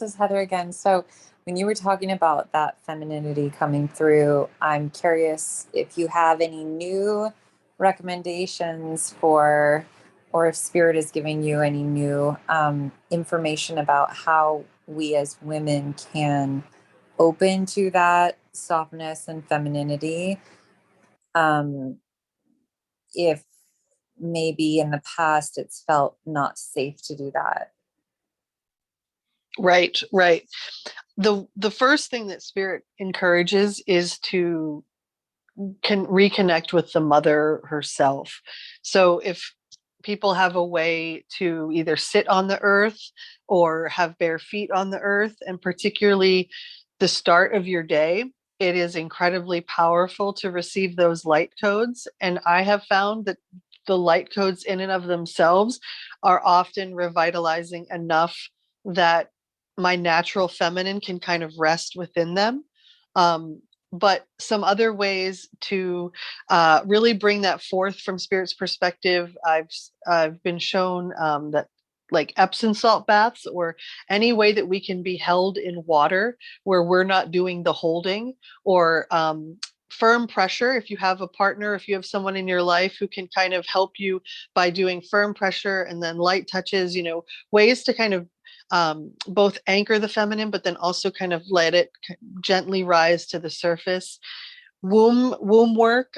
This is Heather again. So, when you were talking about that femininity coming through, I'm curious if you have any new recommendations for, or if Spirit is giving you any new information about how we as women can open to that softness and femininity. Um, if maybe in the past it's felt not safe to do that. Right, right. The first thing that spirit encourages is to can reconnect with the mother herself. So if people have a way to either sit on the earth or have bare feet on the earth, and particularly the start of your day, it is incredibly powerful to receive those light codes. And I have found that the light codes in and of themselves are often revitalizing enough that my natural feminine can kind of rest within them. But some other ways to really bring that forth from spirit's perspective, I've been shown that like Epsom salt baths, or any way that we can be held in water where we're not doing the holding, or firm pressure. If you have a partner, if you have someone in your life who can kind of help you by doing firm pressure and then light touches, ways to kind of both anchor the feminine, but then also kind of let it gently rise to the surface. Womb work,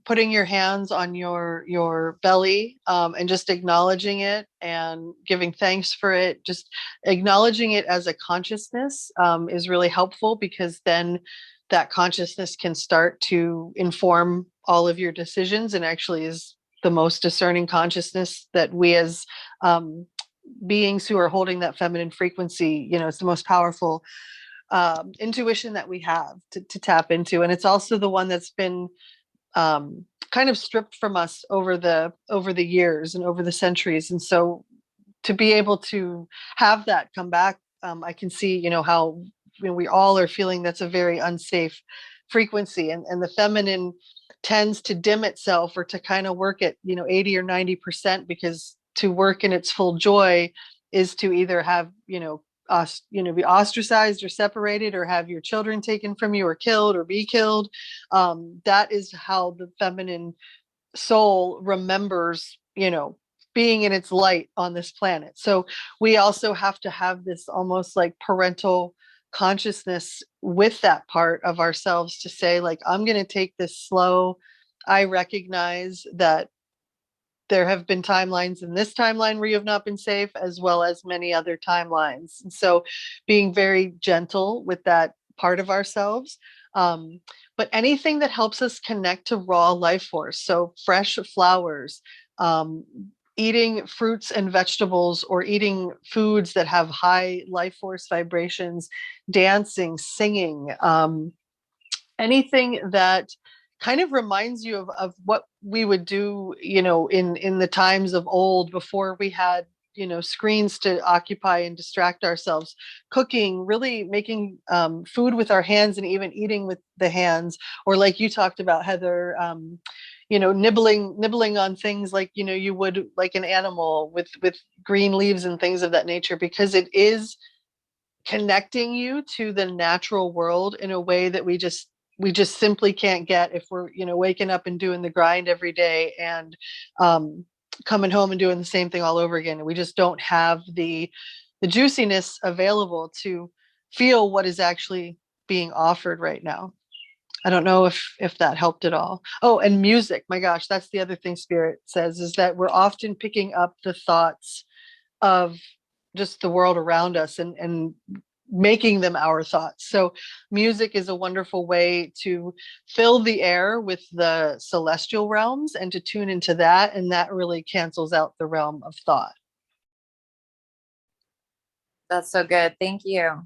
putting your hands on your belly, and just acknowledging it and giving thanks for it. Just acknowledging it as a consciousness is really helpful, because then that consciousness can start to inform all of your decisions, and actually is the most discerning consciousness that we as beings who are holding that feminine frequency, it's the most powerful intuition that we have to tap into. And it's also the one that's been kind of stripped from us over the years and over the centuries. And so to be able to have that come back, I can see, how we all are feeling that's a very unsafe frequency, and the feminine tends to dim itself, or to kind of work at 80 or 90%, because to work in its full joy is to either have be ostracized or separated, or have your children taken from you or killed or be killed. That is how the feminine soul remembers being in its light on this planet. So we also have to have this almost like parental consciousness with that part of ourselves, to say, like, I'm going to take this slow. I recognize that there have been timelines in this timeline where you have not been safe, as well as many other timelines. And so being very gentle with that part of ourselves. But anything that helps us connect to raw life force, so fresh flowers, um, eating fruits and vegetables, or eating foods that have high life force vibrations, dancing, singing, anything that kind of reminds you of what we would do, in the times of old, before we had, screens to occupy and distract ourselves. Cooking, really making food with our hands, and even eating with the hands, or like you talked about, Heather, nibbling on things like, you would like an animal, with green leaves and things of that nature, because it is connecting you to the natural world in a way that we just simply can't get if we're waking up and doing the grind every day, and coming home and doing the same thing all over again. And we just don't have the juiciness available to feel what is actually being offered right now. I don't know if that helped at all. Oh, and music, my gosh, that's the other thing spirit says, is that we're often picking up the thoughts of just the world around us, and making them our thoughts. So music is a wonderful way to fill the air with the celestial realms, and to tune into that, and that really cancels out the realm of thought. That's so good. Thank you.